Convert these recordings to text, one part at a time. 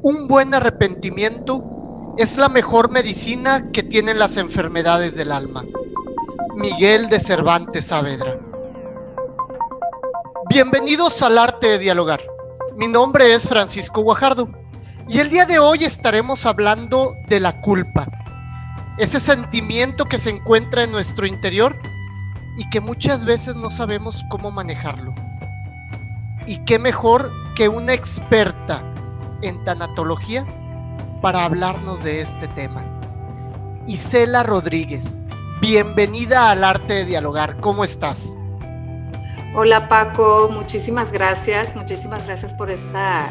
Un buen arrepentimiento es la mejor medicina que tienen las enfermedades del alma. Miguel de Cervantes Saavedra. Bienvenidos al Arte de Dialogar. Mi nombre es Francisco Guajardo y el día de hoy estaremos hablando de la culpa, ese sentimiento que se encuentra en nuestro interior y que muchas veces no sabemos cómo manejarlo. Y qué mejor que una experta en tanatología para hablarnos de este tema. Isela Rodríguez, bienvenida al Arte de Dialogar. ¿Cómo estás? Hola Paco, muchísimas gracias por esta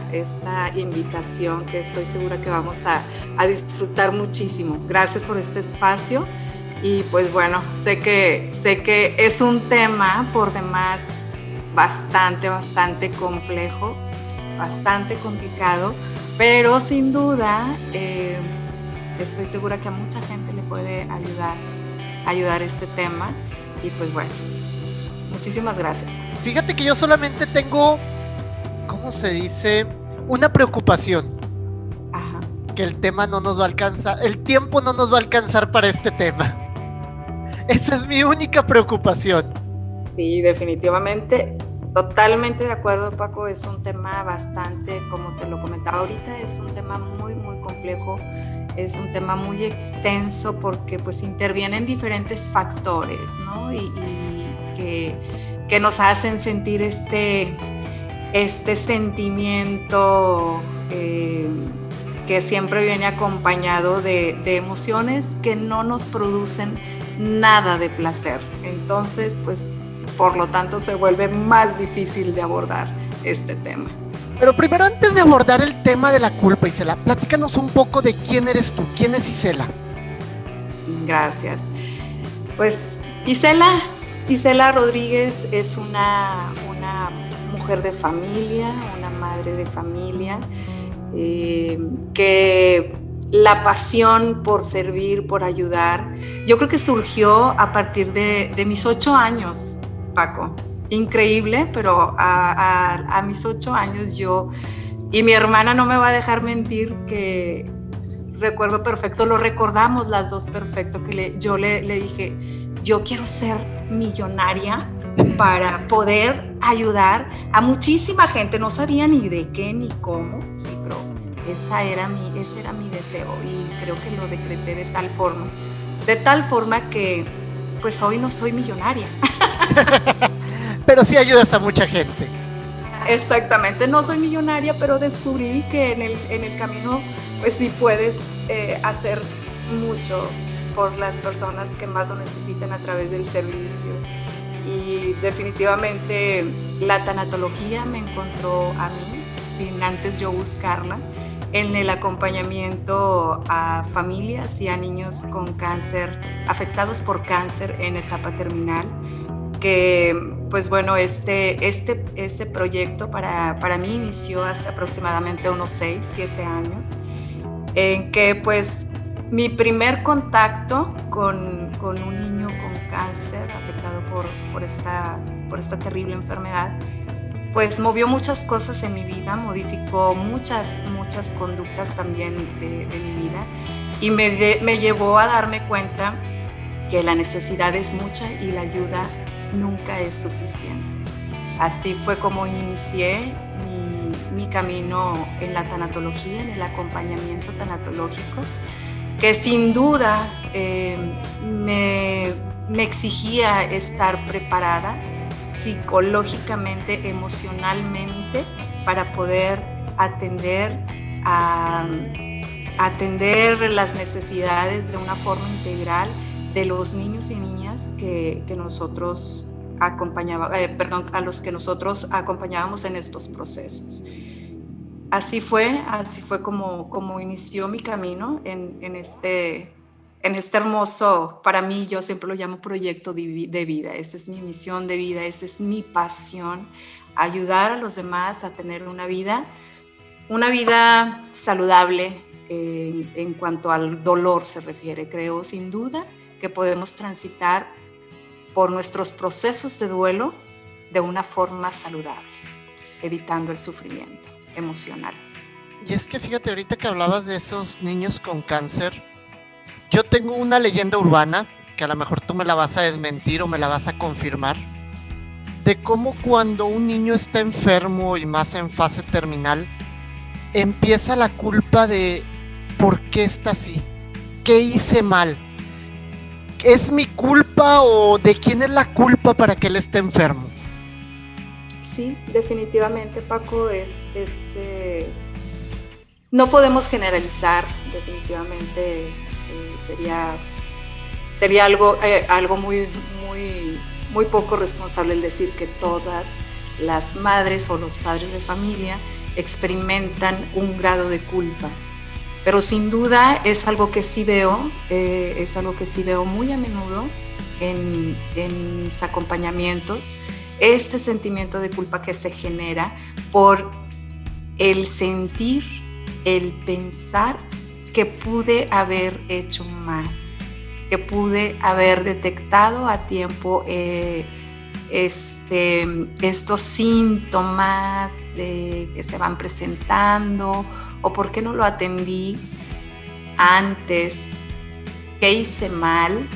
invitación que estoy segura que vamos a disfrutar muchísimo. Gracias por este espacio y pues bueno, sé que es un tema por demás bastante complejo, bastante complicado, pero sin duda estoy segura que a mucha gente le puede ayudar este tema y pues bueno. Muchísimas gracias. Fíjate que yo solamente tengo, ¿cómo se dice? Una preocupación. Ajá. Que el tema no nos va a alcanzar, el tiempo no nos va a alcanzar para este tema. Esa es mi única preocupación. Sí, definitivamente, totalmente de acuerdo, Paco. Es un tema bastante, como te lo comentaba ahorita, es un tema muy complejo. Es un tema muy extenso porque pues intervienen diferentes factores, ¿no? Y que nos hacen sentir este sentimiento que siempre viene acompañado de emociones que no nos producen nada de placer. Entonces, pues, por lo tanto, se vuelve más difícil de abordar este tema. Pero primero, antes de abordar el tema de la culpa, Isela, platícanos un poco de quién eres tú, quién es Isela. Gracias. Pues Isela Rodríguez es una mujer de familia, una madre de familia, que la pasión por servir, por ayudar, yo creo que surgió a partir de mis 8 años, Paco. Increíble, pero a mis 8 años y mi hermana no me va a dejar mentir que recuerdo perfecto, lo recordamos las dos perfecto, que yo le dije, yo quiero ser millonaria para poder ayudar a muchísima gente. No sabía ni de qué ni cómo, sí, pero ese era mi deseo y creo que lo decreté de tal forma que pues hoy no soy millonaria. Pero sí ayudas a mucha gente. Exactamente, no soy millonaria, pero descubrí que en el camino pues sí puedes hacer mucho por las personas que más lo necesitan a través del servicio. Y definitivamente la tanatología me encontró a mí, sin antes yo buscarla, en el acompañamiento a familias y a niños con cáncer, afectados por cáncer en etapa terminal, que pues bueno, este proyecto para mí inició hace aproximadamente unos 6, 7 años, en que pues mi primer contacto con un niño con cáncer afectado por esta terrible enfermedad, pues movió muchas cosas en mi vida, modificó muchas conductas también de mi vida y me llevó a darme cuenta que la necesidad es mucha y la ayuda nunca es suficiente. Así fue como inicié mi camino en la tanatología, en el acompañamiento tanatológico, que sin duda me exigía estar preparada psicológicamente, emocionalmente, para poder atender las necesidades de una forma integral de los niños y niñas que nosotros a los que nosotros acompañábamos en estos procesos. Así fue como inició mi camino en este hermoso, para mí, yo siempre lo llamo proyecto de vida. Esta es mi misión de vida, esta es mi pasión, ayudar a los demás a tener una vida saludable en cuanto al dolor se refiere. Creo sin duda que podemos transitar por nuestros procesos de duelo de una forma saludable, evitando el sufrimiento emocional. Y es que fíjate, ahorita que hablabas de esos niños con cáncer, yo tengo una leyenda urbana, que a lo mejor tú me la vas a desmentir o me la vas a confirmar, de cómo cuando un niño está enfermo y más en fase terminal, empieza la culpa de ¿por qué está así? ¿Qué hice mal? ¿Es mi culpa o de quién es la culpa para que él esté enfermo? Sí, definitivamente, Paco, no podemos generalizar, definitivamente sería algo muy, muy, muy poco responsable el decir que todas las madres o los padres de familia experimentan un grado de culpa. Pero sin duda es algo que sí veo muy a menudo en mis acompañamientos, este sentimiento de culpa que se genera por el sentir, el pensar que pude haber hecho más, que pude haber detectado a tiempo estos síntomas que se van presentando, o por qué no lo atendí antes, qué hice mal.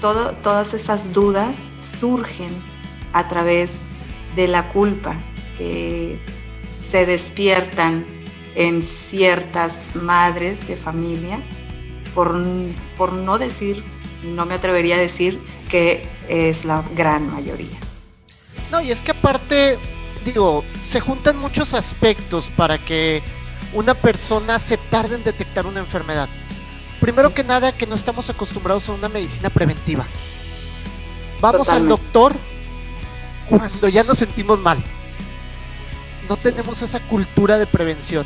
Todas esas dudas surgen a través de la culpa que se despiertan en ciertas madres de familia, por no decir, no me atrevería a decir que es la gran mayoría. No, y es que aparte, digo, se juntan muchos aspectos para que una persona se tarde en detectar una enfermedad. Primero que nada, que no estamos acostumbrados a una medicina preventiva. Vamos Totalmente. Al doctor cuando ya nos sentimos mal. No tenemos esa cultura de prevención.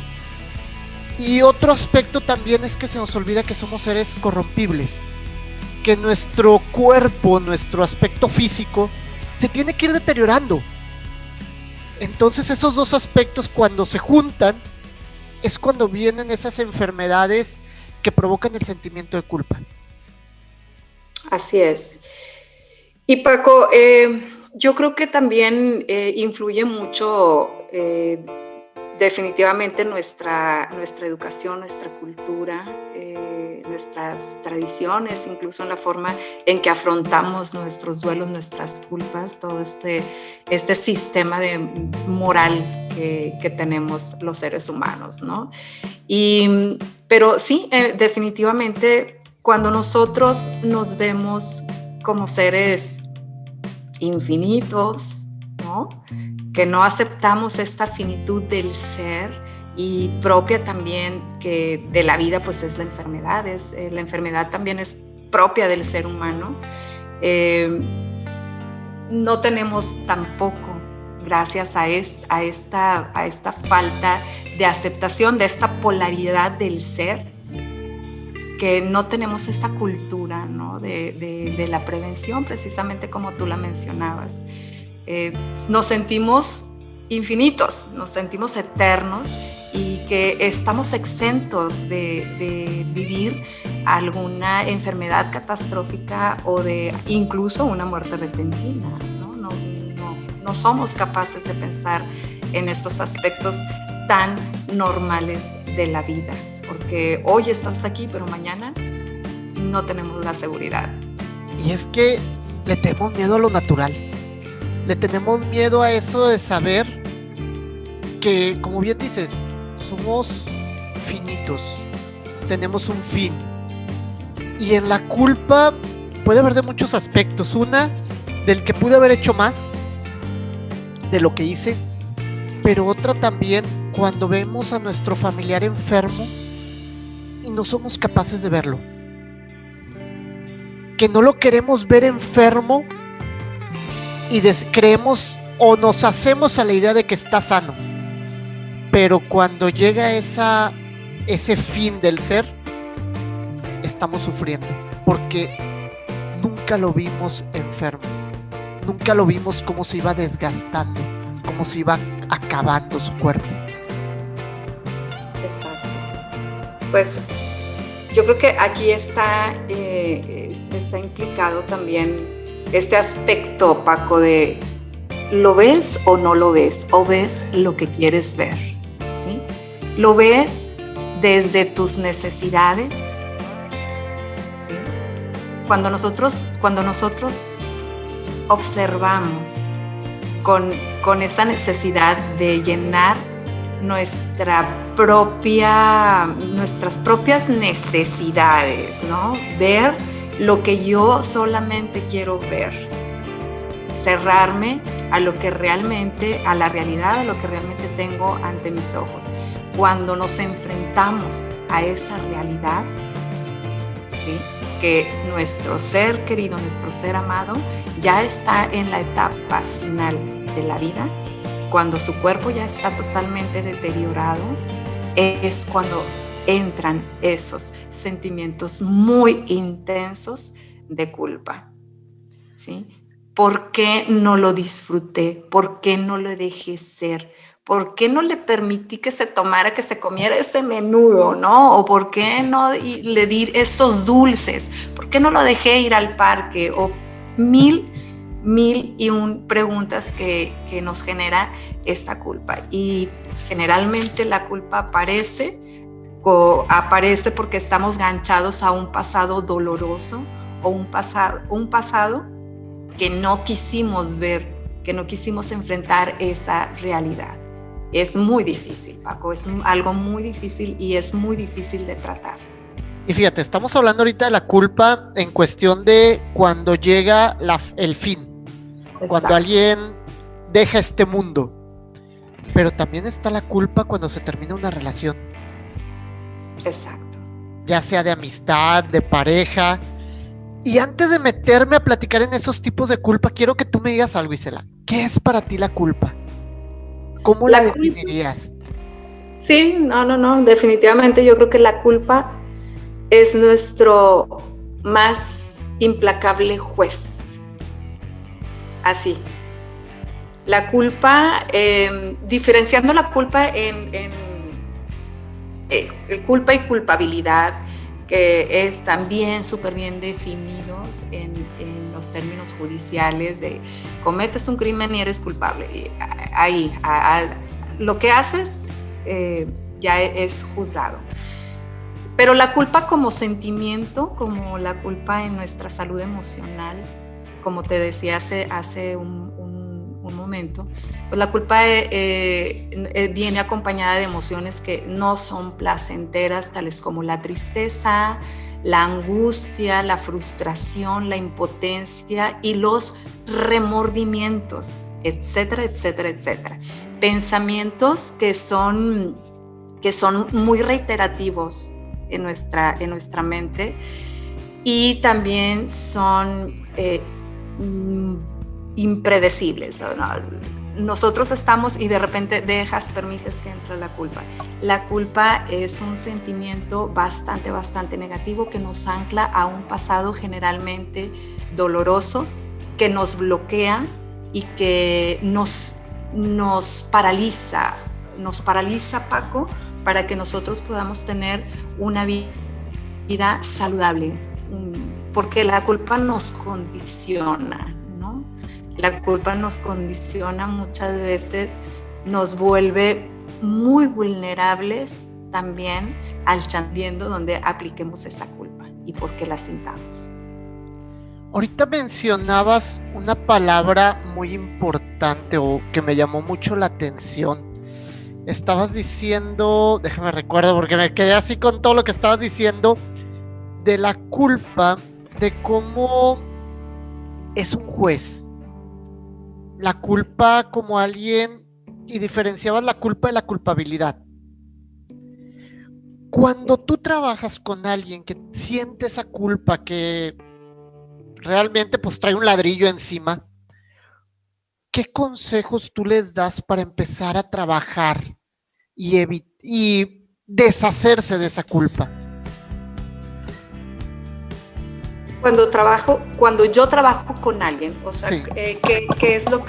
Y otro aspecto también es que se nos olvida que somos seres corrompibles, que nuestro cuerpo, nuestro aspecto físico se tiene que ir deteriorando. Entonces esos dos aspectos, cuando se juntan, es cuando vienen esas enfermedades que provocan el sentimiento de culpa. Así es. Y Paco, yo creo que también influye mucho definitivamente nuestra educación, nuestra cultura, nuestras tradiciones, incluso en la forma en que afrontamos nuestros duelos, nuestras culpas, todo este sistema de moral que tenemos los seres humanos, ¿no? Pero sí, definitivamente, cuando nosotros nos vemos como seres infinitos, ¿no? Que no aceptamos esta finitud del ser, y propia también que de la vida, pues es la enfermedad. La enfermedad también es propia del ser humano. No tenemos tampoco, gracias a esta falta de aceptación, de esta polaridad del ser, que no tenemos esta cultura, ¿no? de la prevención, precisamente como tú la mencionabas. Nos sentimos infinitos, nos sentimos eternos, y que estamos exentos de vivir alguna enfermedad catastrófica o de incluso una muerte repentina, ¿no? No somos capaces de pensar en estos aspectos tan normales de la vida, porque hoy estás aquí, pero mañana no tenemos la seguridad. Y es que le tenemos miedo a lo natural. Le tenemos miedo a eso de saber que, como bien dices, somos finitos, tenemos un fin. Y en la culpa puede haber de muchos aspectos. Una, del que pude haber hecho más de lo que hice, pero otra también cuando vemos a nuestro familiar enfermo y no somos capaces de verlo, que no lo queremos ver enfermo y creemos o nos hacemos a la idea de que está sano, pero cuando llega ese fin del ser, estamos sufriendo, porque nunca lo vimos enfermo, nunca lo vimos cómo se iba desgastando, cómo se iba acabando su cuerpo. Exacto. Pues yo creo que aquí está implicado también este aspecto, Paco, de ¿lo ves o no lo ves? ¿O ves lo que quieres ver? ¿Sí? lo ves desde tus necesidades, ¿sí? Cuando nosotros observamos con esa necesidad de llenar nuestras propias necesidades, ¿no? Ver lo que yo solamente quiero ver, cerrarme a lo que realmente, a la realidad, a lo que realmente tengo ante mis ojos. Cuando nos enfrentamos a esa realidad, ¿sí? Que nuestro ser querido, nuestro ser amado, ya está en la etapa final de la vida, cuando su cuerpo ya está totalmente deteriorado, es cuando entran esos sentimientos muy intensos de culpa, ¿sí? ¿Por qué no lo disfruté? ¿Por qué no lo dejé ser? ¿Por qué no le permití que se comiera ese menudo, ¿no? ¿O por qué no le di estos dulces? ¿Por qué no lo dejé ir al parque? O mil y un preguntas que nos genera esta culpa. Y generalmente la culpa aparece porque estamos ganchados a un pasado doloroso o un pasado que no quisimos ver, que no quisimos enfrentar esa realidad. Es muy difícil, Paco, es algo muy difícil y es muy difícil de tratar. Y fíjate, estamos hablando ahorita de la culpa en cuestión de cuando llega el fin, exacto, cuando alguien deja este mundo, pero también está la culpa cuando se termina una relación. Exacto. Ya sea de amistad, de pareja. Y antes de meterme a platicar en esos tipos de culpa, quiero que tú me digas algo, Isela. ¿Qué es para ti la culpa? ¿Cómo la definirías? Sí, no, definitivamente yo creo que la culpa es nuestro más implacable juez. Así. La culpa, diferenciando la culpa en culpa y culpabilidad, que están súper bien definidos en los términos judiciales de cometes un crimen y eres culpable. Y ahí, lo que haces ya es juzgado. Pero la culpa como sentimiento, como la culpa en nuestra salud emocional, como te decía hace un momento, pues la culpa viene acompañada de emociones que no son placenteras, tales como la tristeza, la angustia, la frustración, la impotencia y los remordimientos, etcétera, etcétera, etcétera. Pensamientos que son muy reiterativos en nuestra mente y también son impredecibles, ¿no? Nosotros estamos y de repente permites que entre la culpa. La culpa es un sentimiento bastante negativo que nos ancla a un pasado generalmente doloroso, que nos bloquea y que nos paraliza, Paco, para que nosotros podamos tener una vida saludable, porque la culpa nos condiciona, ¿no? La culpa nos condiciona muchas veces, nos vuelve muy vulnerables también al chantiendo donde apliquemos esa culpa y por qué la sintamos. Ahorita mencionabas una palabra muy importante o que me llamó mucho la atención. Estabas diciendo, déjame recuerdo porque me quedé así con todo lo que estabas diciendo, de la culpa, de cómo es un juez. La culpa como alguien, y diferenciabas la culpa de la culpabilidad. Cuando tú trabajas con alguien que siente esa culpa, que realmente pues trae un ladrillo encima, ¿qué consejos tú les das para empezar a trabajar y deshacerse de esa culpa? Cuando yo trabajo con alguien, o sea, sí. ¿qué es lo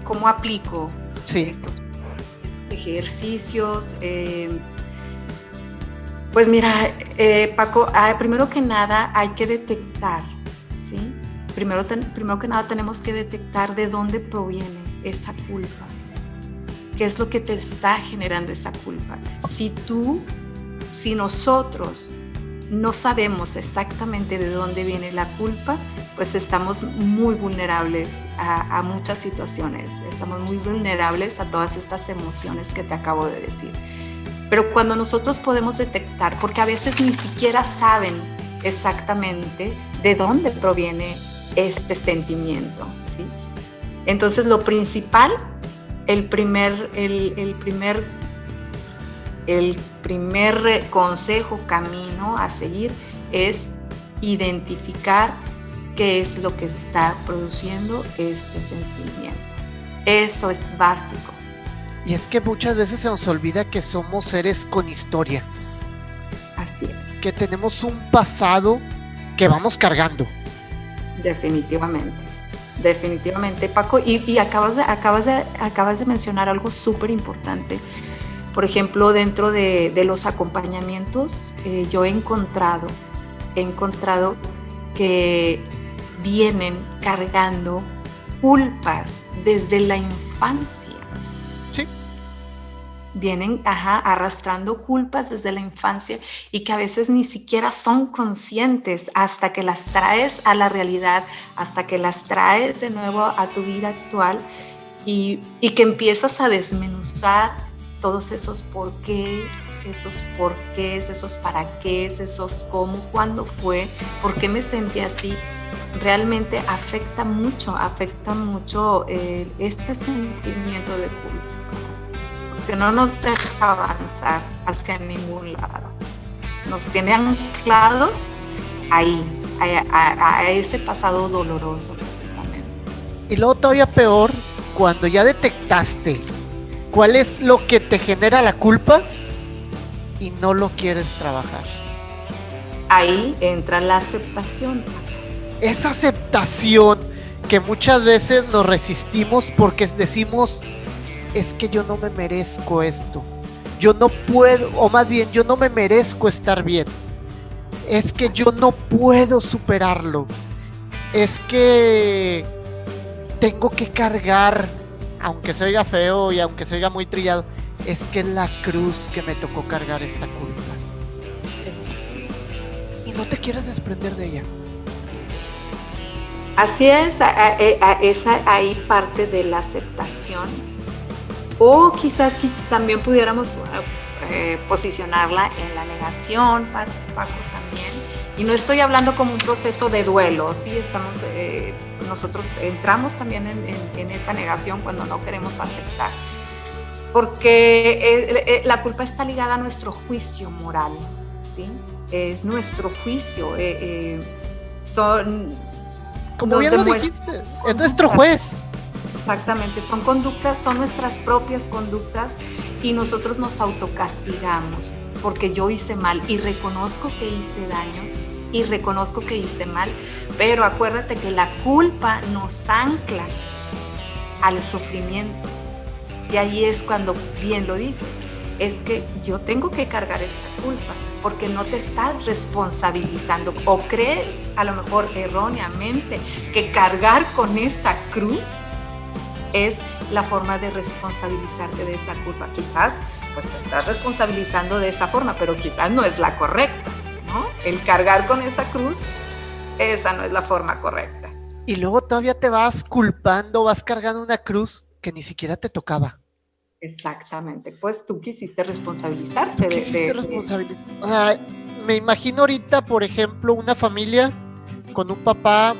cómo aplico sí. estos ejercicios? Pues mira, Paco, primero que nada hay que detectar, ¿sí? Primero que nada tenemos que detectar de dónde proviene esa culpa. ¿qué es lo que te está generando esa culpa? Si nosotros no sabemos exactamente de dónde viene la culpa, pues estamos muy vulnerables a muchas situaciones, estamos muy vulnerables a todas estas emociones que te acabo de decir. Pero cuando nosotros podemos detectar, porque a veces ni siquiera saben exactamente de dónde proviene este sentimiento, ¿sí? Entonces lo principal, el primer consejo, camino a seguir es identificar qué es lo que está produciendo este sentimiento. Eso es básico. Y es que muchas veces se nos olvida que somos seres con historia. Así es. Que tenemos un pasado que vamos cargando. Definitivamente, Paco. Y acabas de mencionar algo súper importante. Por ejemplo, dentro de los acompañamientos, yo he encontrado que vienen cargando culpas desde la infancia. Sí. Vienen arrastrando culpas desde la infancia y que a veces ni siquiera son conscientes hasta que las traes a la realidad, hasta que las traes de nuevo a tu vida actual y que empiezas a desmenuzar todos esos porqués, esos para qué, esos cómo, cuándo fue, por qué me sentí así. Realmente afecta mucho este sentimiento de culpa, porque no nos deja avanzar hacia ningún lado. Nos tiene anclados ahí, a ese pasado doloroso precisamente. Y luego todavía peor, cuando ya detectaste cuál es lo que te genera la culpa y no lo quieres trabajar. Ahí entra la aceptación. Esa aceptación que muchas veces nos resistimos porque decimos, es que yo no me merezco esto, yo no puedo, o más bien, yo no me merezco estar bien, es que yo no puedo superarlo, es que tengo que cargar, aunque se oiga feo y aunque se oiga muy trillado, es que es la cruz que me tocó cargar esta culpa. Y no te quieres desprender de ella. Así es, ahí parte de la aceptación. O quizás también pudiéramos posicionarla en la negación, Paco, también. Y no estoy hablando como un proceso de duelo, ¿sí? Nosotros entramos también en esa negación cuando no queremos aceptar. Porque la culpa está ligada a nuestro juicio moral, ¿sí? Es nuestro juicio. Como bien lo dijiste, es nuestro juez. Exactamente, son nuestras propias conductas y nosotros nos autocastigamos porque yo hice mal y reconozco que hice daño y reconozco que hice mal, pero acuérdate que la culpa nos ancla al sufrimiento y ahí es cuando bien lo dices, es que yo tengo que cargar esta culpa porque no te estás responsabilizando o crees a lo mejor erróneamente que cargar con esa cruz es la forma de responsabilizarte de esa culpa. Quizás pues te estás responsabilizando de esa forma, pero quizás no es la correcta, ¿no? El cargar con esa cruz, esa no es la forma correcta. Y luego todavía te vas culpando, vas cargando una cruz que ni siquiera te tocaba. Exactamente, pues tú quisiste responsabilizarte. O sea, me imagino ahorita, por ejemplo, una familia con un papá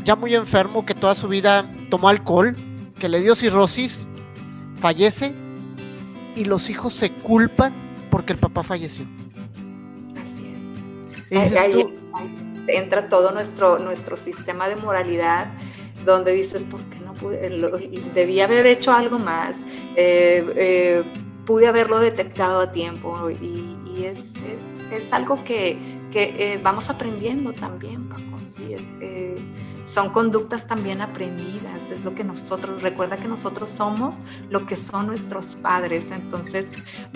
ya muy enfermo que toda su vida tomó alcohol, que le dio cirrosis, fallece y los hijos se culpan porque el papá falleció. Así es. Ahí entra todo nuestro sistema de moralidad donde dices, ¿por qué no pude? Debí haber hecho algo más, pude haberlo detectado a tiempo y es algo que vamos aprendiendo también, Paco, ¿sí? Son conductas también aprendidas, es lo que recuerda que nosotros somos lo que son nuestros padres, entonces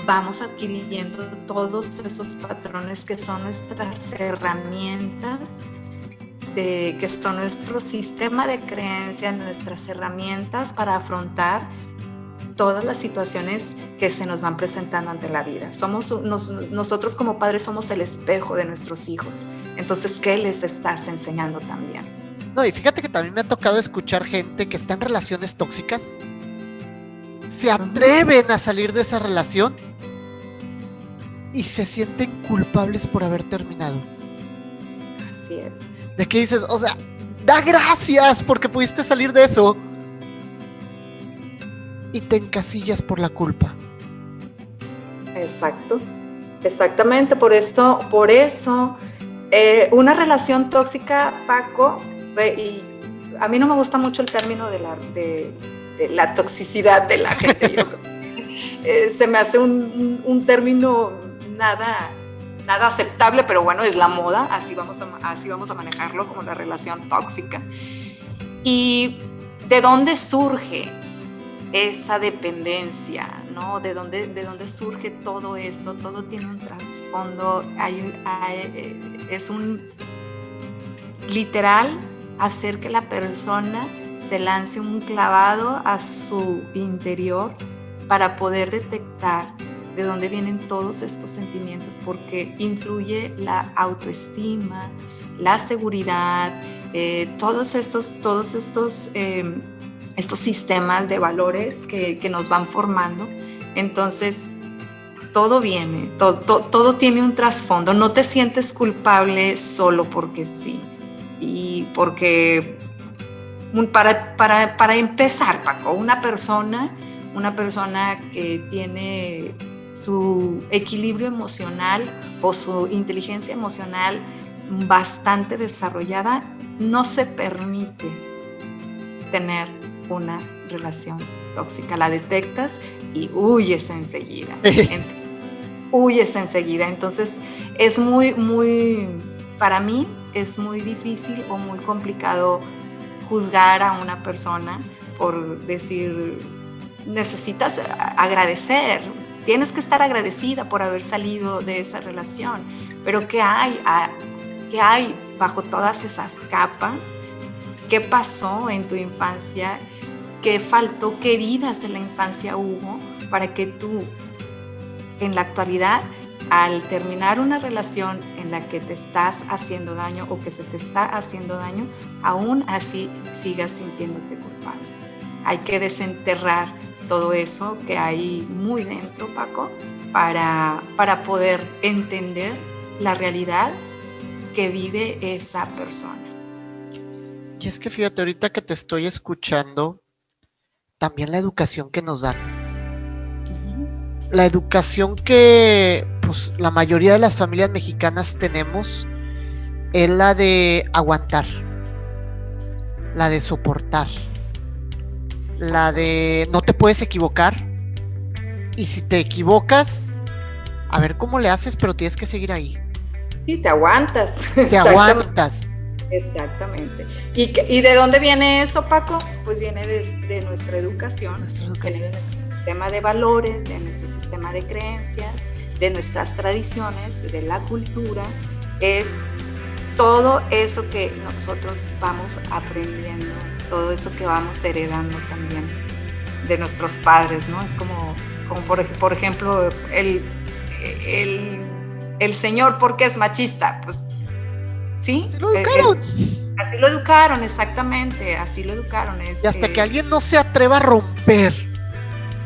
vamos adquiriendo todos esos patrones que son nuestras herramientas, que son nuestro sistema de creencias, nuestras herramientas para afrontar con todas las situaciones que se nos van presentando ante la vida. Nosotros como padres somos el espejo de nuestros hijos. Entonces, ¿qué les estás enseñando también? No, y fíjate que también me ha tocado escuchar gente que está en relaciones tóxicas, se atreven a salir de esa relación y se sienten culpables por haber terminado. Así es. De que dices, o sea, da gracias porque pudiste salir de eso y te encasillas por la culpa. Exacto, exactamente, por eso, una relación tóxica, Paco, y a mí no me gusta mucho el término de la toxicidad de la gente. Se me hace un término nada aceptable, pero bueno, es la moda, así vamos a manejarlo como la relación tóxica. ¿Y de dónde surge esa dependencia, ¿no? ¿De dónde surge todo eso? Todo tiene un trasfondo, es un literal hacer que la persona se lance un clavado a su interior para poder detectar de dónde vienen todos estos sentimientos, porque influye la autoestima, la seguridad, todos estos sistemas de valores que nos van formando. Entonces, todo viene, todo tiene un trasfondo. No te sientes culpable solo porque sí. Y porque, para empezar, Paco, una persona que tiene su equilibrio emocional o su inteligencia emocional bastante desarrollada, no se permite tener una relación tóxica. La detectas y huyes enseguida. Entonces, es para mí es muy difícil o muy complicado juzgar a una persona por decir, necesitas agradecer, tienes que estar agradecida por haber salido de esa relación, pero ¿qué hay bajo todas esas capas? ¿Qué pasó en tu infancia? ¿Qué faltó? ¿Qué heridas de la infancia hubo para que tú, en la actualidad, al terminar una relación en la que te estás haciendo daño o que se te está haciendo daño, aún así sigas sintiéndote culpable? Hay que desenterrar todo eso que hay muy dentro, Paco, para poder entender la realidad que vive esa persona. Y es que fíjate, ahorita que te estoy escuchando, también la educación que nos dan. La educación que pues la mayoría de las familias mexicanas tenemos es la de aguantar, la de soportar, la de no te puedes equivocar, y si te equivocas, a ver cómo le haces, pero tienes que seguir ahí. Sí, te aguantas. Te aguantas. Exactamente. ¿Y de dónde viene eso, Paco? Pues viene de nuestra educación. Viene de nuestro sistema de valores, de nuestro sistema de creencias, de nuestras tradiciones, de la cultura. Es todo eso que nosotros vamos aprendiendo, todo eso que vamos heredando también de nuestros padres, ¿no? Es como por ejemplo, el señor, ¿por qué es machista? Pues, ¿sí? Así lo educaron. Así lo educaron, exactamente, así lo educaron. Y hasta que alguien no se atreva a romper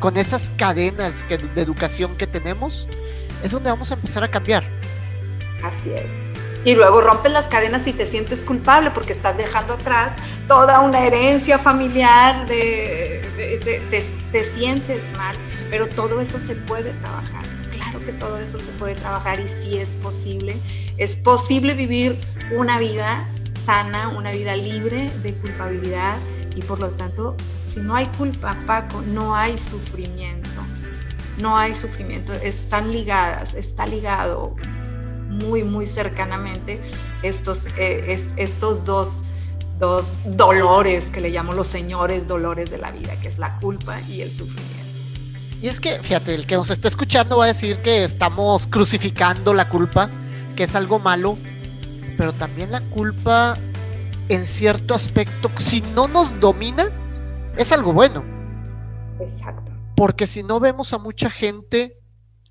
con esas cadenas de educación que tenemos, es donde vamos a empezar a cambiar. Así es. Y luego rompes las cadenas y te sientes culpable porque estás dejando atrás toda una herencia familiar, te sientes mal, pero todo eso se puede trabajar. Claro que todo eso se puede trabajar y sí es posible. Es posible vivir una vida sana, una vida libre de culpabilidad y por lo tanto, si no hay culpa, Paco, no hay sufrimiento. No hay sufrimiento, están ligadas, está ligado muy, muy cercanamente estos dos dolores que le llamo los señores dolores de la vida, que es la culpa y el sufrimiento. Y es que, fíjate, el que nos está escuchando va a decir que estamos crucificando la culpa, que es algo malo, pero también la culpa, en cierto aspecto, si no nos domina, es algo bueno. Exacto. Porque si no, vemos a mucha gente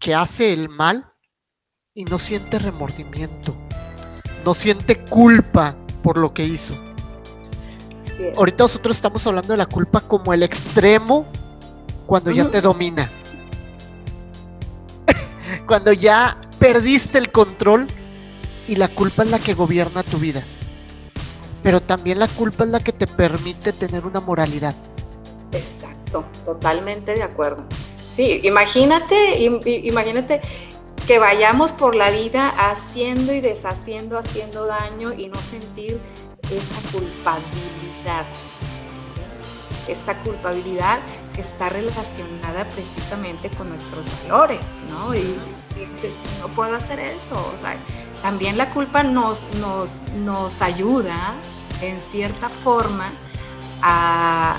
que hace el mal y no siente remordimiento, no siente culpa por lo que hizo. Así es. Ahorita nosotros estamos hablando de la culpa como el extremo cuando ya te domina. Cuando ya perdiste el control y la culpa es la que gobierna tu vida. Pero también la culpa es la que te permite tener una moralidad. Exacto, totalmente de acuerdo. Sí, imagínate que vayamos por la vida haciendo y deshaciendo, haciendo daño y no sentir esa culpabilidad. ¿Sí? Esa culpabilidad que está relacionada precisamente con nuestros valores, ¿no? Y dices, no puedo hacer eso. O sea, también la culpa nos ayuda en cierta forma a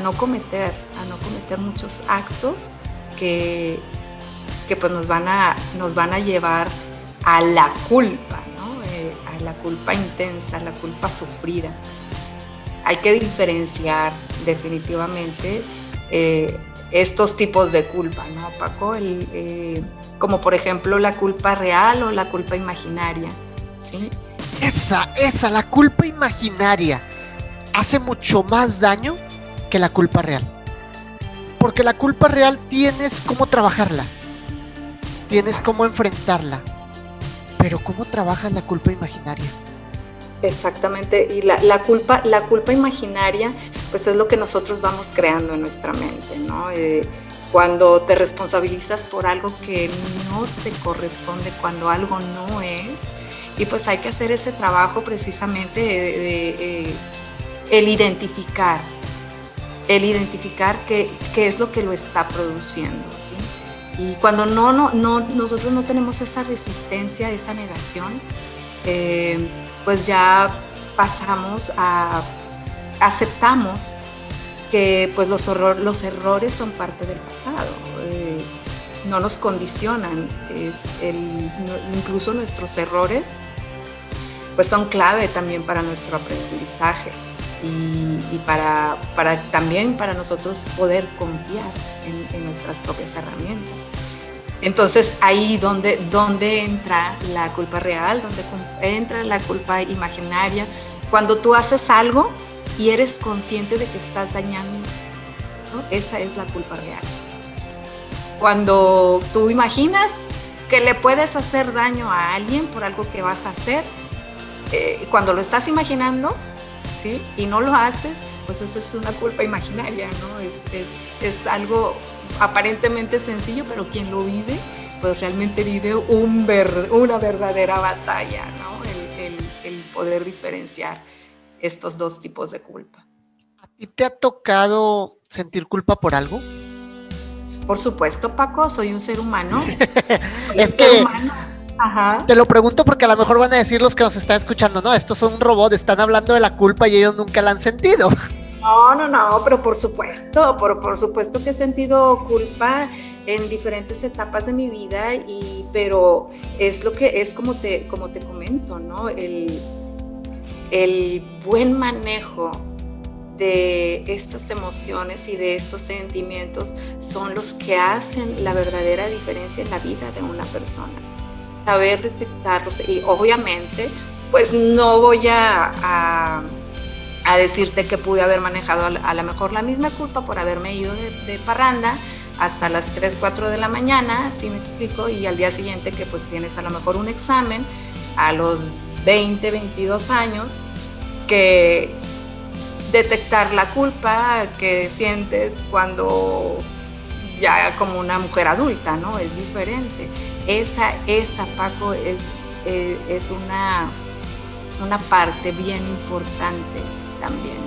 no cometer muchos actos que pues nos van a llevar a la culpa, ¿no? A la culpa intensa, a la culpa sufrida. Hay que diferenciar definitivamente estos tipos de culpa, ¿no, Paco? Como por ejemplo la culpa real o la culpa imaginaria, ¿sí? Esa, la culpa imaginaria hace mucho más daño que la culpa real. Porque la culpa real tienes cómo trabajarla, tienes cómo enfrentarla, pero ¿cómo trabajas la culpa imaginaria? Exactamente, y la culpa imaginaria, pues es lo que nosotros vamos creando en nuestra mente, ¿no? Cuando te responsabilizas por algo que no te corresponde, cuando algo no es, y pues hay que hacer ese trabajo precisamente de el identificar qué es lo que lo está produciendo, ¿sí? Y cuando nosotros no tenemos esa resistencia, esa negación, pues ya aceptamos que pues los errores son parte del pasado, no nos condicionan, incluso nuestros errores pues son clave también para nuestro aprendizaje y también para nosotros poder confiar en nuestras propias herramientas. Entonces ahí donde entra la culpa real, donde entra la culpa imaginaria, cuando tú haces algo y eres consciente de que estás dañando, ¿no? Esa es la culpa real. Cuando tú imaginas que le puedes hacer daño a alguien por algo que vas a hacer, cuando lo estás imaginando, ¿sí? Y no lo haces, pues eso es una culpa imaginaria, ¿no? Es algo aparentemente sencillo, pero quien lo vive, pues realmente vive una verdadera batalla, ¿no? El poder diferenciar estos dos tipos de culpa. ¿A ti te ha tocado sentir culpa por algo? Por supuesto, Paco, soy un ser humano. Es que ajá. Te lo pregunto porque a lo mejor van a decir los que nos están escuchando, no, estos son un robot, están hablando de la culpa y ellos nunca la han sentido. No, pero por supuesto que he sentido culpa en diferentes etapas de mi vida, pero es como te comento, ¿no? El buen manejo de estas emociones y de estos sentimientos son los que hacen la verdadera diferencia en la vida de una persona. Saber detectarlos y obviamente, pues no voy a decirte que pude haber manejado a lo mejor la misma culpa por haberme ido de parranda hasta las 3, 4 de la mañana, ¿sí me explico? Y al día siguiente que pues tienes a lo mejor un examen a los 20, 22 años, que detectar la culpa que sientes cuando ya como una mujer adulta, ¿no? Es diferente. Esa Paco, es una parte bien importante también.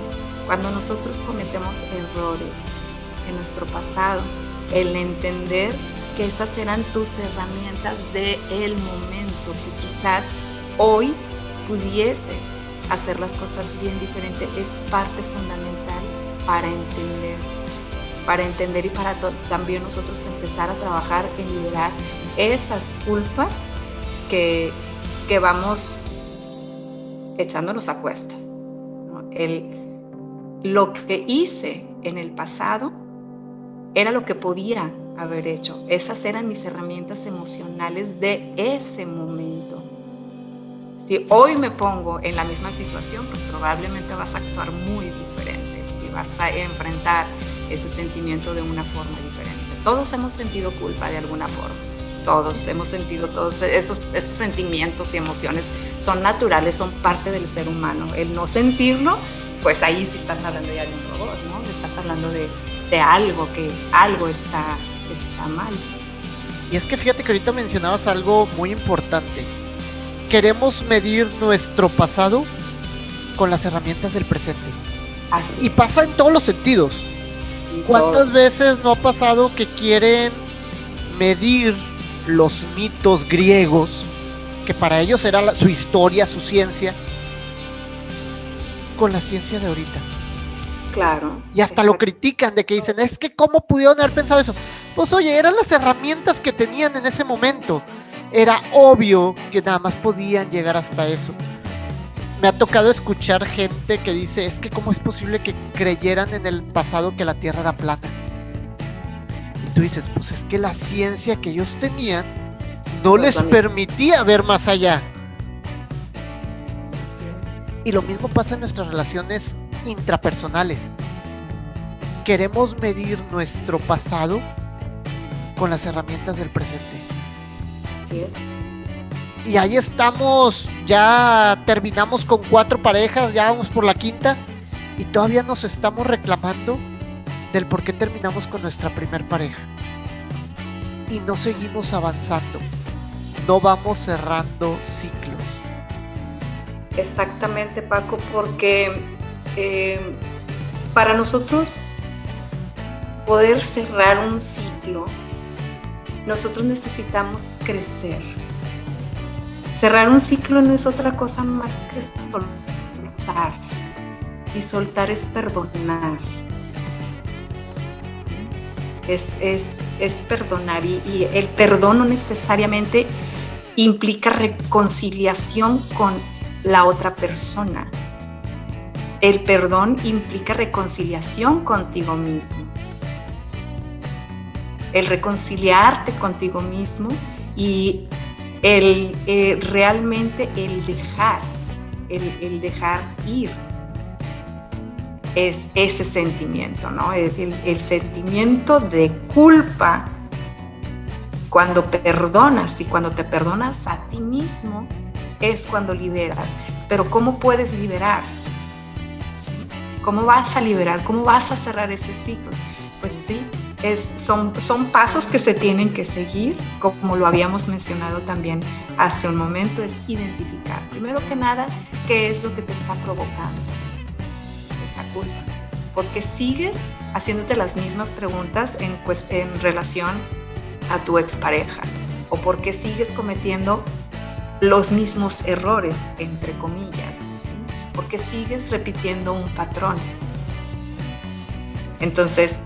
Cuando nosotros cometemos errores en nuestro pasado, el entender que esas eran tus herramientas del momento, que quizás hoy pudieses hacer las cosas bien diferente, es parte fundamental para entender y para también nosotros empezar a trabajar en liberar esas culpas que vamos echándonos a cuestas, ¿no? Lo que hice en el pasado era lo que podía haber hecho. Esas eran mis herramientas emocionales de ese momento. Si hoy me pongo en la misma situación, pues probablemente vas a actuar muy diferente y vas a enfrentar ese sentimiento de una forma diferente. Todos hemos sentido culpa de alguna forma. Todos hemos sentido todos esos sentimientos y emociones. Son naturales, son parte del ser humano. El no sentirlo, pues ahí sí estás hablando ya de un robot, ¿no? Estás hablando de algo, que algo está mal. Y es que fíjate que ahorita mencionabas algo muy importante. Queremos medir nuestro pasado con las herramientas del presente. Así. Y pasa en todos los sentidos. ¿Cuántas veces no ha pasado que quieren medir los mitos griegos, que para ellos era su historia, su ciencia, con la ciencia de ahorita? Claro. Y hasta lo critican, de que dicen, es que ¿cómo pudieron haber pensado eso? Pues oye, eran las herramientas que tenían en ese momento. Era obvio que nada más podían llegar hasta eso. Me ha tocado escuchar gente que dice, es que ¿cómo es posible que creyeran en el pasado que la Tierra era plana? Y tú dices, pues es que la ciencia que ellos tenían no les permitía ver más allá. Y lo mismo pasa en nuestras relaciones intrapersonales. Queremos medir nuestro pasado con las herramientas del presente. Así es. Y ahí estamos, ya terminamos con 4 parejas, ya vamos por la 5ª y todavía nos estamos reclamando del por qué terminamos con nuestra primer pareja. Y no seguimos avanzando, no vamos cerrando ciclos. Exactamente, Paco, porque para nosotros poder cerrar un ciclo, nosotros necesitamos crecer. Cerrar un ciclo no es otra cosa más que soltar. Y soltar es perdonar. Es perdonar. Y el perdón no necesariamente implica reconciliación con la otra persona. El perdón implica reconciliación contigo mismo. El reconciliarte contigo mismo y realmente el dejar ir es ese sentimiento, ¿no? El sentimiento de culpa cuando perdonas, y cuando te perdonas a ti mismo es cuando liberas. Pero ¿cómo puedes liberar? ¿Cómo vas a liberar? ¿Cómo vas a cerrar esos ciclos? Pues sí, son pasos que se tienen que seguir, como lo habíamos mencionado también hace un momento, es identificar, primero que nada, qué es lo que te está provocando esa culpa. Porque sigues haciéndote las mismas preguntas en relación a tu expareja, o porque sigues cometiendo los mismos errores, entre comillas, ¿sí? Porque sigues repitiendo un patrón. Entonces,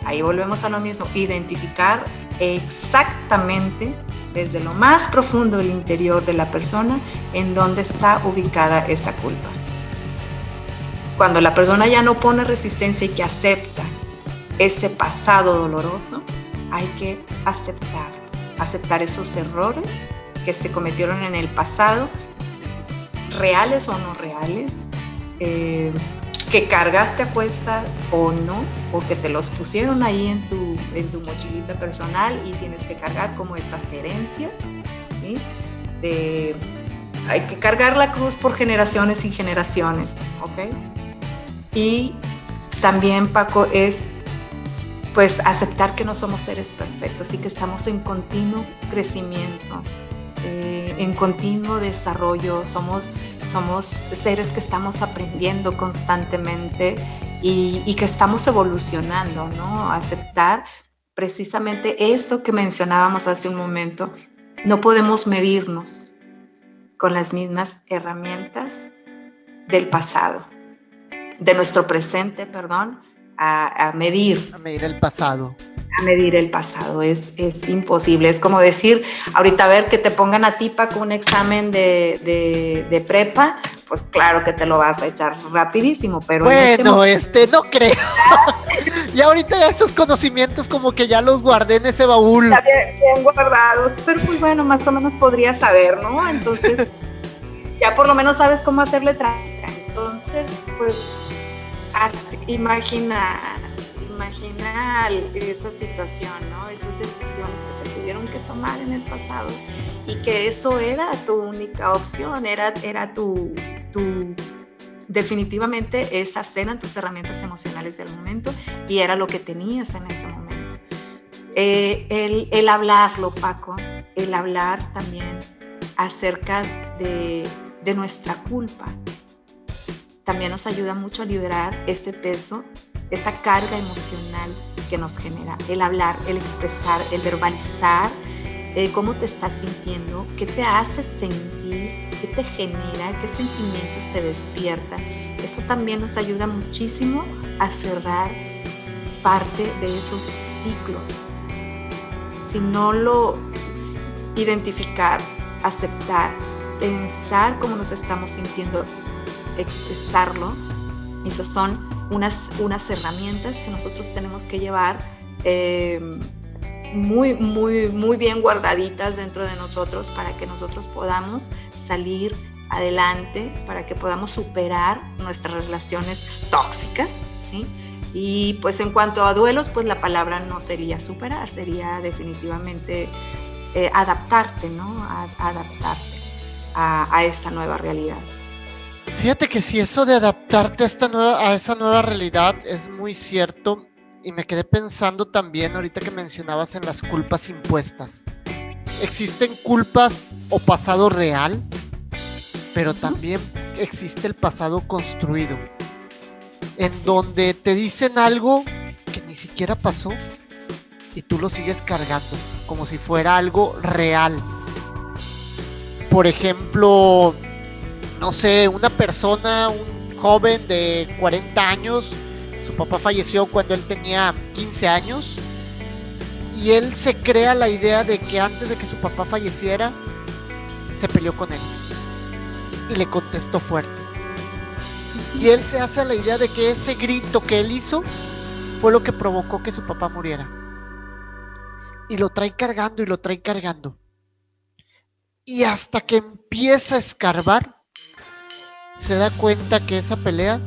ahí volvemos a lo mismo, identificar exactamente desde lo más profundo del interior de la persona en dónde está ubicada esa culpa. Cuando la persona ya no pone resistencia y que acepta ese pasado doloroso, hay que aceptar esos errores que se cometieron en el pasado, reales o no reales, que cargaste a cuestas o no, o que te los pusieron ahí en tu mochilita personal y tienes que cargar como estas herencias, ¿sí? Hay que cargar la cruz por generaciones y generaciones, ¿ok? Y también, Paco, es pues aceptar que no somos seres perfectos y que estamos en continuo crecimiento, en continuo desarrollo, somos seres que estamos aprendiendo constantemente y que estamos evolucionando, ¿no? Aceptar precisamente eso que mencionábamos hace un momento. No podemos medirnos con las mismas herramientas del pasado, de nuestro presente, perdón, a medir el pasado. A medir el pasado, es imposible. Es como decir, ahorita a ver que te pongan a ti, Paco, un examen de prepa pues claro que te lo vas a echar rapidísimo, pero bueno, no creo. Y ahorita ya esos conocimientos como que ya los guardé en ese baúl. Ya bien guardados, pero pues bueno, más o menos podrías saber, ¿no? Entonces, ya por lo menos sabes cómo hacerle trampa. Entonces, pues, imagina esa situación, ¿no? Esas decisiones que se tuvieron que tomar en el pasado y que eso era tu única opción, era tu definitivamente esas eran tus herramientas emocionales del momento y era lo que tenías en ese momento. El hablarlo, Paco, el hablar también acerca de nuestra culpa, también nos ayuda mucho a liberar ese peso, esa carga emocional que nos genera. El hablar, el expresar, el verbalizar cómo te estás sintiendo, qué te hace sentir, qué te genera, qué sentimientos te despierta. Eso también nos ayuda muchísimo a cerrar parte de esos ciclos. Si no lo identificar, aceptar, pensar cómo nos estamos sintiendo, expresarlo, esas son unas herramientas que nosotros tenemos que llevar muy bien guardaditas dentro de nosotros para que nosotros podamos salir adelante, para que podamos superar nuestras relaciones tóxicas, ¿sí? Y pues en cuanto a duelos, pues la palabra no sería superar, sería definitivamente adaptarte, ¿no? Adaptarte a esa nueva realidad. Fíjate que si eso de adaptarte a esa nueva realidad es muy cierto, y me quedé pensando también ahorita que mencionabas en las culpas impuestas. Existen culpas o pasado real, pero también existe el pasado construido, en donde te dicen algo que ni siquiera pasó y tú lo sigues cargando como si fuera algo real. Por ejemplo, no sé, una persona, un joven de 40 años, su papá falleció cuando él tenía 15 años y él se crea la idea de que antes de que su papá falleciera, se peleó con él y le contestó fuerte. Y él se hace la idea de que ese grito que él hizo fue lo que provocó que su papá muriera. Y lo trae cargando y lo trae cargando. Y hasta que empieza a escarbar, se da cuenta que esa pelea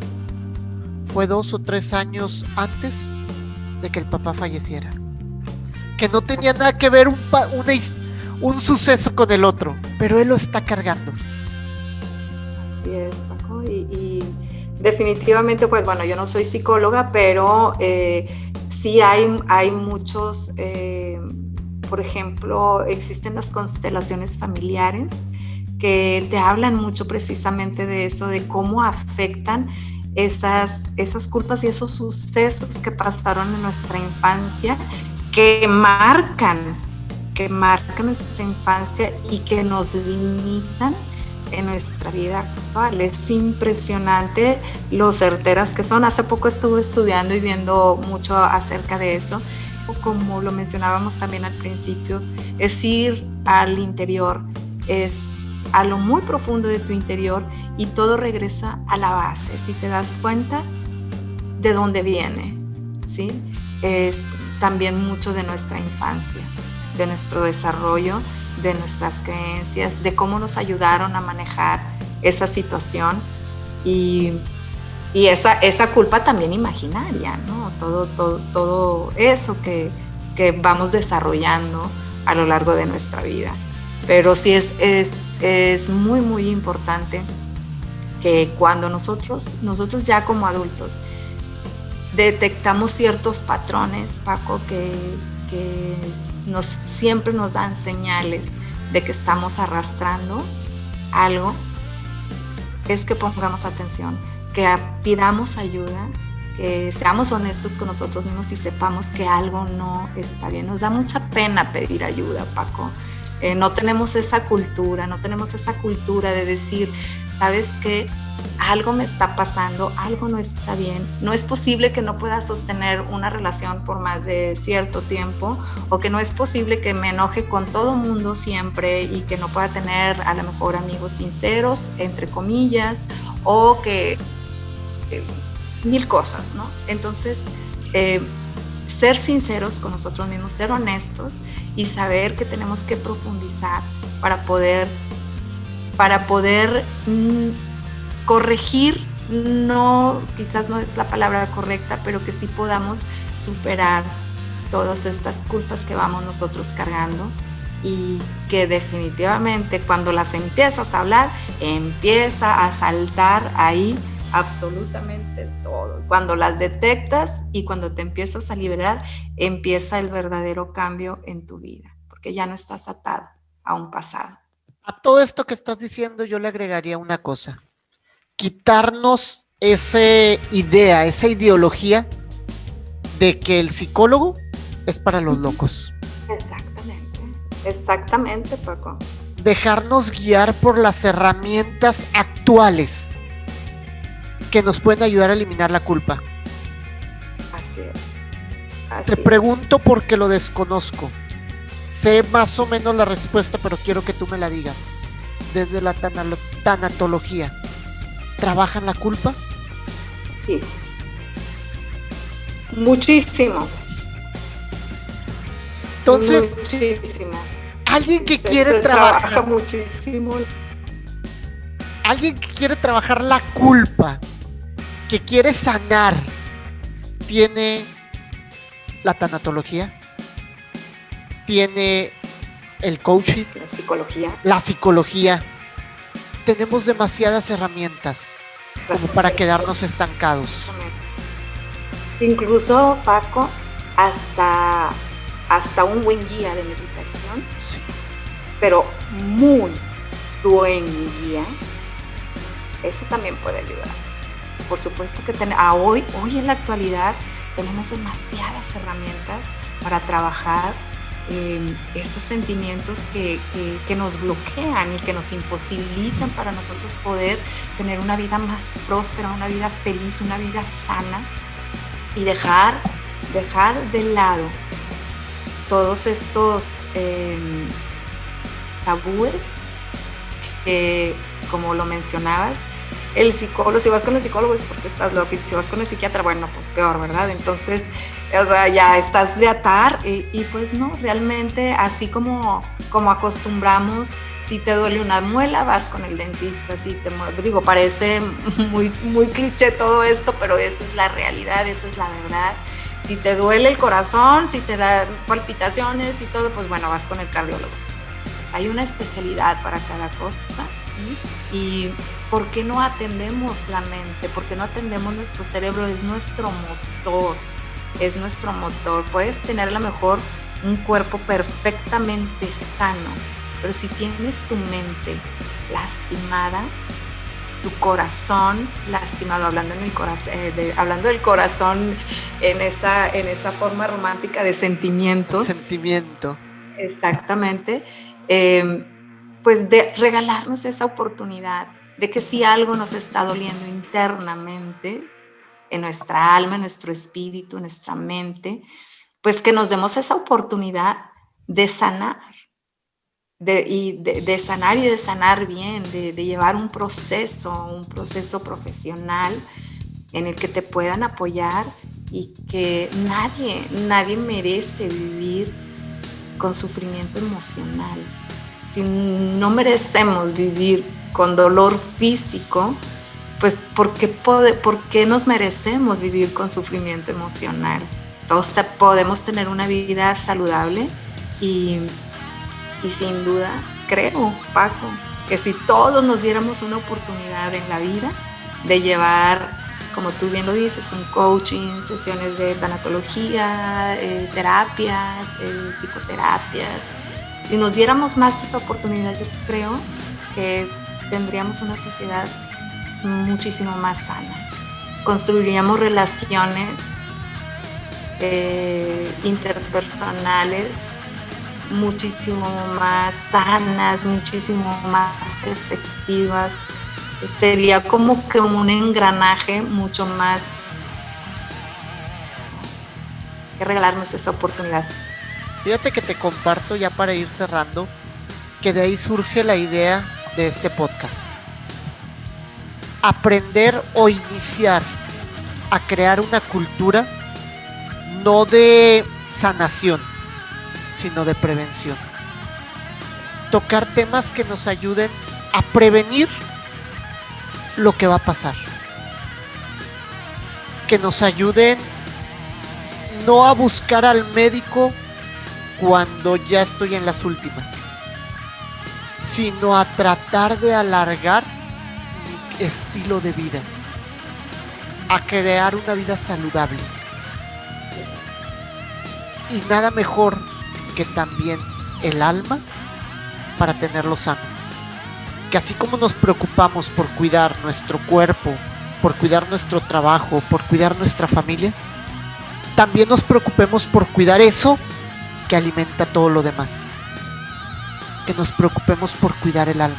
fue 2 o 3 años antes de que el papá falleciera. Que no tenía nada que ver un suceso con el otro, pero él lo está cargando. Así es, Paco, y definitivamente, pues bueno, yo no soy psicóloga, pero sí hay muchos, por ejemplo, existen las constelaciones familiares que te hablan mucho precisamente de eso, de cómo afectan esas culpas y esos sucesos que pasaron en nuestra infancia, que marcan nuestra infancia y que nos limitan en nuestra vida actual. Es impresionante lo certeras que son. Hace poco estuve estudiando y viendo mucho acerca de eso. Como lo mencionábamos también al principio, es ir al interior, es a lo muy profundo de tu interior y todo regresa a la base. Si te das cuenta de dónde viene, ¿sí? Es también mucho de nuestra infancia, de nuestro desarrollo, de nuestras creencias, de cómo nos ayudaron a manejar esa situación y esa culpa también imaginaria, ¿no? Todo eso que vamos desarrollando a lo largo de nuestra vida. Pero sí es muy importante que cuando nosotros ya como adultos detectamos ciertos patrones, Paco, que siempre nos dan señales de que estamos arrastrando algo, es que pongamos atención, que pidamos ayuda, que seamos honestos con nosotros mismos y sepamos que algo no está bien. Nos da mucha pena pedir ayuda, Paco. No tenemos esa cultura de decir, ¿sabes qué? Algo me está pasando, algo no está bien. No es posible que no pueda sostener una relación por más de cierto tiempo, o que no es posible que me enoje con todo mundo siempre y que no pueda tener a lo mejor amigos sinceros, entre comillas, o que mil cosas, ¿no? Entonces, ser sinceros con nosotros mismos, ser honestos y saber que tenemos que profundizar para poder corregir, no, quizás no es la palabra correcta, pero que sí podamos superar todas estas culpas que vamos nosotros cargando, y que definitivamente cuando las empiezas a hablar, empieza a saltar ahí absolutamente todo. Cuando las detectas y cuando te empiezas a liberar, empieza el verdadero cambio en tu vida, porque ya no estás atado a un pasado. A todo esto que estás diciendo yo le agregaría una cosa: quitarnos esa idea, esa ideología de que el psicólogo es para los locos. Exactamente, Paco. Dejarnos guiar por las herramientas actuales que nos pueden ayudar a eliminar la culpa. Así es. Te pregunto porque lo desconozco. Sé más o menos la respuesta, pero quiero que tú me la digas. Desde la tanatología, ¿trabajan la culpa? Sí. Muchísimo. Entonces, muchísimo. Alguien que quiere trabajar muchísimo. Alguien que quiere trabajar la culpa, que quiere sanar, tiene la tanatología, tiene el coaching, la psicología. Tenemos demasiadas herramientas como para quedarnos estancados. Incluso, Paco, hasta un buen guía de meditación, sí, pero muy buen guía, eso también puede ayudar. Por supuesto que hoy en la actualidad tenemos demasiadas herramientas para trabajar estos sentimientos que nos bloquean y que nos imposibilitan para nosotros poder tener una vida más próspera, una vida feliz, una vida sana, y dejar de lado todos estos tabúes que, como lo mencionabas, el psicólogo, si vas con el psicólogo es porque estás loco, y si vas con el psiquiatra, bueno, pues peor, ¿verdad? Entonces, o sea, ya estás de atar y pues no, realmente así como acostumbramos, si te duele una muela, vas con el dentista, parece muy, muy cliché todo esto, pero esa es la realidad, esa es la verdad. Si te duele el corazón, si te da palpitaciones y todo, pues bueno, vas con el cardiólogo. Pues hay una especialidad para cada cosa, ¿sí? Y ¿por qué no atendemos la mente? ¿Por qué no atendemos nuestro cerebro? Es nuestro motor. Puedes tener a lo mejor un cuerpo perfectamente sano, pero si tienes tu mente lastimada, tu corazón lastimado, hablando del corazón en esa forma romántica de sentimientos. Sentimiento. Exactamente. Pues de regalarnos esa oportunidad de que si algo nos está doliendo internamente, en nuestra alma, en nuestro espíritu, en nuestra mente, pues que nos demos esa oportunidad de sanar. De sanar y de sanar bien, de llevar un proceso profesional en el que te puedan apoyar, y que nadie merece vivir con sufrimiento emocional. Si no merecemos vivir con dolor físico, pues ¿por qué nos merecemos vivir con sufrimiento emocional? Todos podemos tener una vida saludable y sin duda, creo, Paco, que si todos nos diéramos una oportunidad en la vida de llevar, como tú bien lo dices, un coaching, sesiones de tanatología, terapias, psicoterapias, si nos diéramos más esa oportunidad, yo creo que tendríamos una sociedad muchísimo más sana. Construiríamos relaciones interpersonales muchísimo más sanas, muchísimo más efectivas. Sería como que un engranaje mucho más que regalarnos esa oportunidad. Fíjate que te comparto ya para ir cerrando, que de ahí surge la idea de este podcast. Aprender o iniciar a crear una cultura no de sanación, sino de prevención. Tocar temas que nos ayuden a prevenir lo que va a pasar. Que nos ayuden no a buscar al médico cuando ya estoy en las últimas, sino a tratar de alargar mi estilo de vida, a crear una vida saludable. Y nada mejor que también el alma para tenerlo sano. Que así como nos preocupamos por cuidar nuestro cuerpo, por cuidar nuestro trabajo, por cuidar nuestra familia, también nos preocupemos por cuidar eso que alimenta todo lo demás. Que nos preocupemos por cuidar el alma,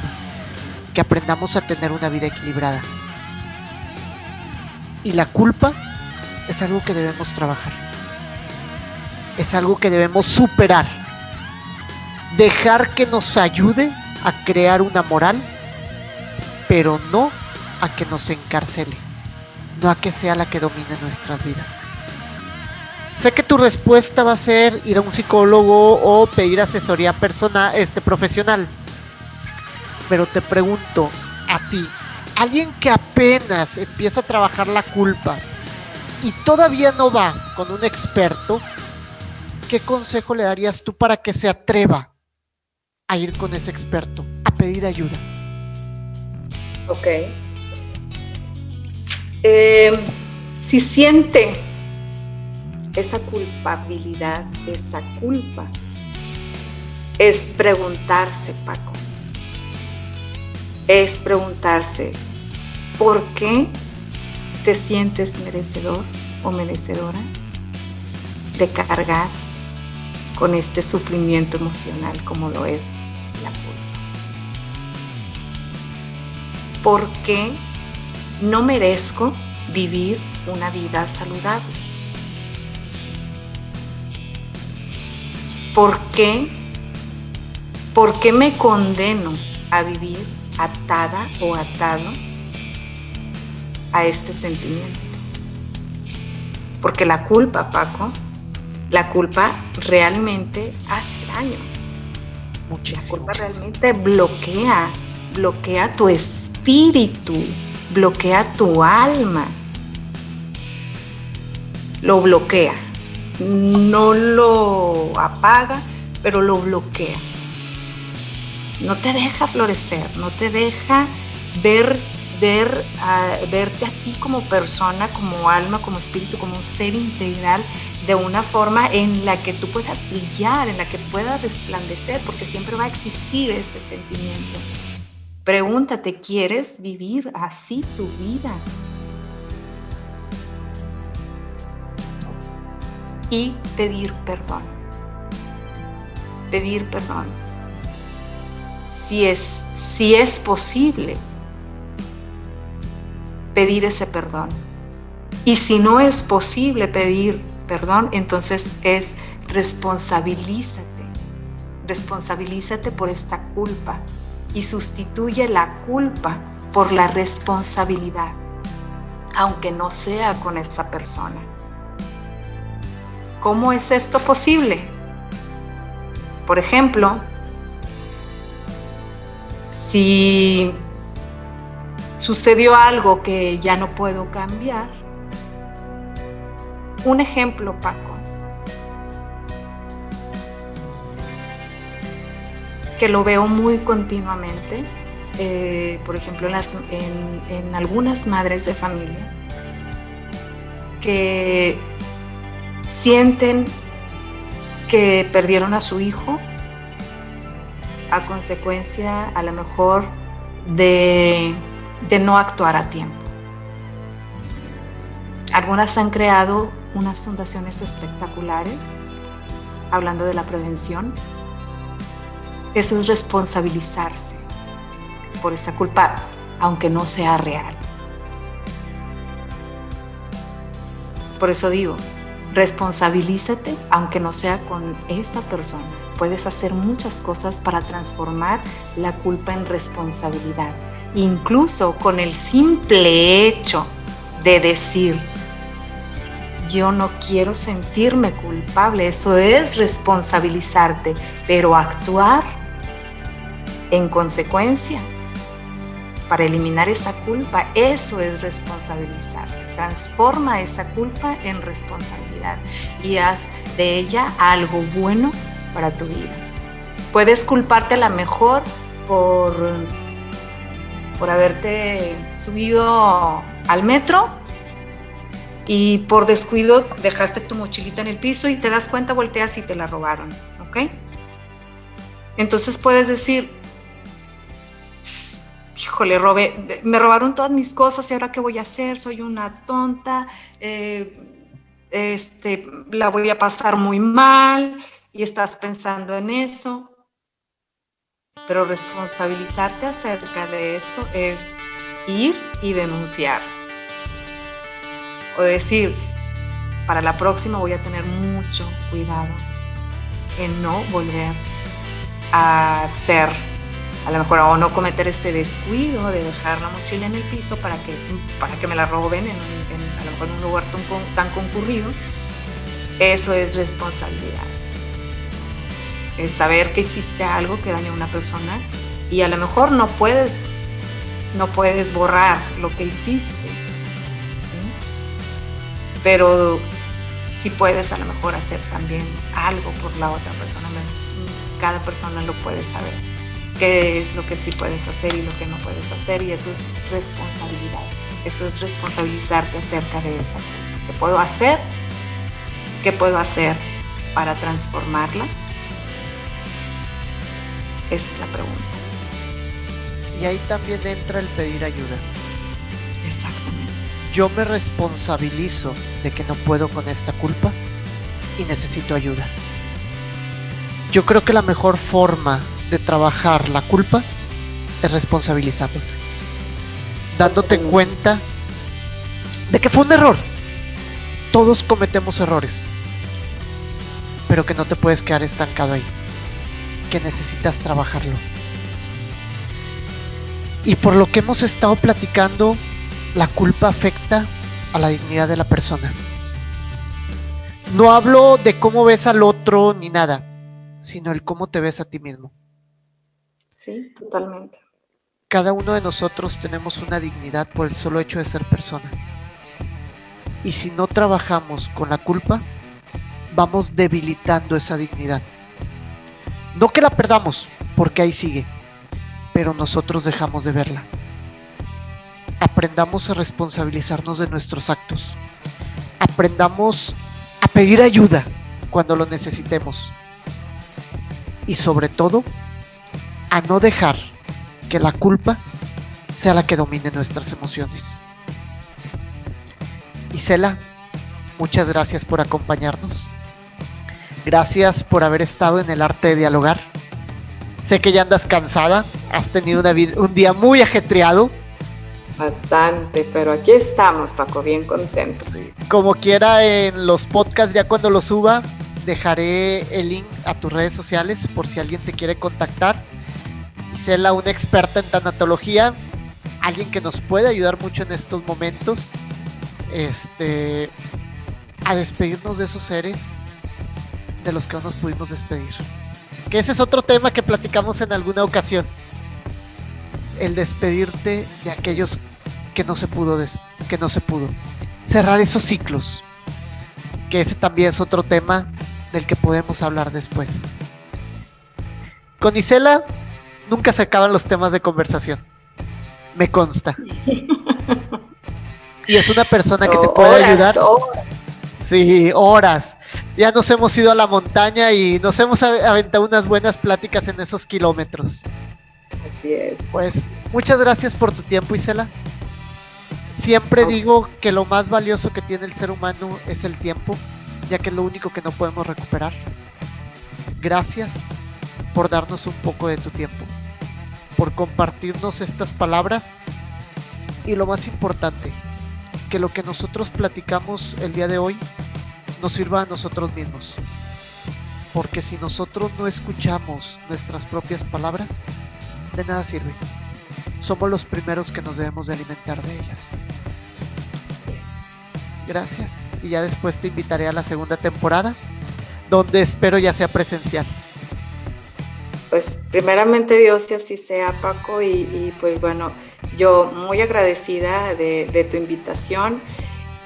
que aprendamos a tener una vida equilibrada. Y la culpa es algo que debemos trabajar. Es algo que debemos superar. Dejar que nos ayude a crear una moral, pero no a que nos encarcele, no a que sea la que domine nuestras vidas. Sé que tu respuesta va a ser ir a un psicólogo o pedir asesoría profesional, pero te pregunto a ti, alguien que apenas empieza a trabajar la culpa y todavía no va con un experto, ¿qué consejo le darías tú para que se atreva a ir con ese experto, a pedir ayuda? Ok. Si siente esa culpabilidad, esa culpa, es preguntarse, Paco. Es preguntarse, ¿por qué te sientes merecedor o merecedora de cargar con este sufrimiento emocional como lo es la culpa? ¿Por qué no merezco vivir una vida saludable? ¿Por qué me condeno a vivir atada o atado a este sentimiento? Porque la culpa, Paco, la culpa realmente hace daño. Muchísimo. La culpa realmente bloquea tu espíritu, bloquea tu alma. Lo bloquea. No lo apaga, pero lo bloquea. No te deja florecer, no te deja verte a ti como persona, como alma, como espíritu, como un ser integral, de una forma en la que tú puedas brillar, en la que puedas resplandecer, porque siempre va a existir este sentimiento. Pregúntate, ¿quieres vivir así tu vida? Y pedir perdón. Pedir perdón. Si es posible, pedir ese perdón. Y si no es posible pedir perdón, entonces responsabilízate. Responsabilízate por esta culpa y sustituye la culpa por la responsabilidad, aunque no sea con esta persona. ¿Cómo es esto posible? Por ejemplo, si sucedió algo que ya no puedo cambiar. Un ejemplo, Paco, que lo veo muy continuamente, por ejemplo, en algunas madres de familia que sienten que perdieron a su hijo a consecuencia, a lo mejor, de no actuar a tiempo. Algunas han creado unas fundaciones espectaculares hablando de la prevención, Eso es responsabilizarse por esa culpa, aunque no sea real. Por eso digo, responsabilízate aunque no sea con esa persona. Puedes hacer muchas cosas para transformar la culpa en responsabilidad. Incluso con el simple hecho de decir, yo no quiero sentirme culpable, eso es responsabilizarte, pero actuar en consecuencia para eliminar esa culpa, eso es responsabilizarte. Transforma esa culpa en responsabilidad y haz de ella algo bueno para tu vida. Puedes culparte a lo mejor por haberte subido al metro y por descuido dejaste tu mochilita en el piso y te das cuenta, volteas y te la robaron, ¿ok? Entonces puedes decir, híjole, me robaron todas mis cosas y ahora qué voy a hacer, soy una tonta, la voy a pasar muy mal y estás pensando en eso. Pero responsabilizarte acerca de eso es ir y denunciar. O decir, para la próxima voy a tener mucho cuidado en no volver a hacer, a lo mejor, o no cometer este descuido de dejar la mochila en el piso para que me la roben a lo mejor en un lugar tan concurrido. Eso es responsabilidad. Es saber que hiciste algo que dañó a una persona y a lo mejor no puedes borrar lo que hiciste, ¿sí? Pero sí puedes a lo mejor hacer también algo por la otra persona. Cada persona lo puede saber, qué es lo que sí puedes hacer y lo que no puedes hacer, y eso es responsabilidad. Eso es responsabilizarte acerca de esa cosa. ¿Qué puedo hacer? ¿Qué puedo hacer para transformarla? Esa es la pregunta. Y ahí también entra el pedir ayuda. Exactamente. Yo me responsabilizo de que no puedo con esta culpa y necesito ayuda. Yo creo que la mejor forma de trabajar la culpa es responsabilizándote, dándote cuenta de que fue un error. Todos cometemos errores, pero que no te puedes quedar estancado ahí, que necesitas trabajarlo. Y por lo que hemos estado platicando, la culpa afecta a la dignidad de la persona. No hablo de cómo ves al otro ni nada, sino el cómo te ves a ti mismo. Sí, totalmente. Cada uno de nosotros tenemos una dignidad por el solo hecho de ser persona. Y si no trabajamos con la culpa, vamos debilitando esa dignidad. No que la perdamos, porque ahí sigue, pero nosotros dejamos de verla. Aprendamos a responsabilizarnos de nuestros actos. Aprendamos a pedir ayuda cuando lo necesitemos. Y sobre todo, a no dejar que la culpa sea la que domine nuestras emociones. Isela, muchas gracias por acompañarnos. Gracias por haber estado en el arte de dialogar. Sé que ya andas cansada, has tenido un día muy ajetreado. Bastante, pero aquí estamos, Paco, bien contentos. Como quiera, en los podcasts, ya cuando los suba, dejaré el link a tus redes sociales por si alguien te quiere contactar. Isela, una experta en tanatología, alguien que nos puede ayudar mucho en estos momentos, a despedirnos de esos seres de los que no nos pudimos despedir. Que ese es otro tema que platicamos en alguna ocasión. El despedirte de aquellos que no se pudo. Cerrar esos ciclos. Que ese también es otro tema del que podemos hablar después. Con Isela nunca se acaban los temas de conversación. Me consta. Y es una persona que te puede ayudar. Horas. Sí, horas. Ya nos hemos ido a la montaña y nos hemos aventado unas buenas pláticas en esos kilómetros. Así es. Pues muchas gracias por tu tiempo, Isela. Siempre digo que lo más valioso que tiene el ser humano es el tiempo, ya que es lo único que no podemos recuperar. Gracias por darnos un poco de tu tiempo, por compartirnos estas palabras y lo más importante, que lo que nosotros platicamos el día de hoy nos sirva a nosotros mismos. Porque si nosotros no escuchamos nuestras propias palabras, de nada sirve. Somos los primeros que nos debemos de alimentar de ellas. Gracias. Y ya después te invitaré a la segunda temporada, donde espero ya sea presencial. Pues primeramente Dios y así sea, Paco, y pues bueno, yo muy agradecida de tu invitación,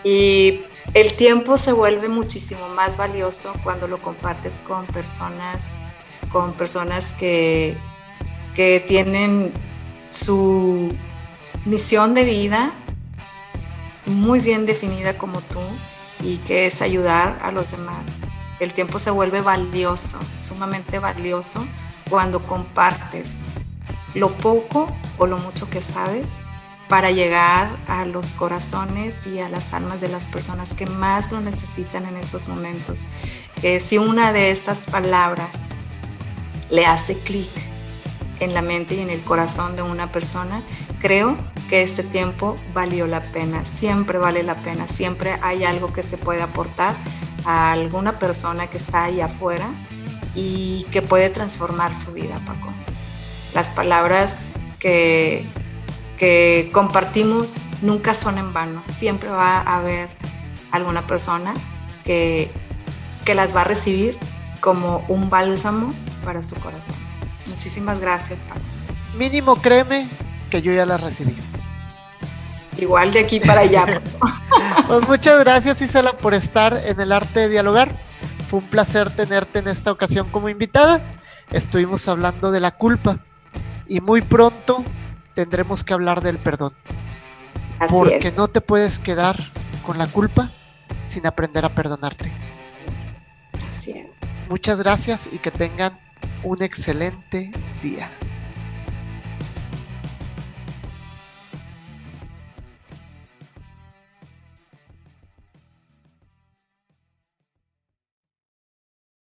y el tiempo se vuelve muchísimo más valioso cuando lo compartes con personas que tienen su misión de vida muy bien definida como tú, y que es ayudar a los demás. El tiempo se vuelve valioso, sumamente valioso, cuando compartes lo poco o lo mucho que sabes para llegar a los corazones y a las almas de las personas que más lo necesitan en esos momentos. Que si una de estas palabras le hace clic en la mente y en el corazón de una persona, creo que este tiempo valió la pena, siempre vale la pena, siempre hay algo que se puede aportar a alguna persona que está ahí afuera y que puede transformar su vida, Paco. Las palabras que compartimos nunca son en vano, siempre va a haber alguna persona que las va a recibir como un bálsamo para su corazón. Muchísimas gracias, Paco. Mínimo créeme que yo ya las recibí. Igual de aquí para allá. Pues muchas gracias, Isela, por estar en El Arte de Dialogar. Fue un placer tenerte en esta ocasión como invitada. Estuvimos hablando de la culpa y muy pronto tendremos que hablar del perdón. Así porque es. No te puedes quedar con la culpa sin aprender a perdonarte. Así es. Muchas gracias y que tengan un excelente día.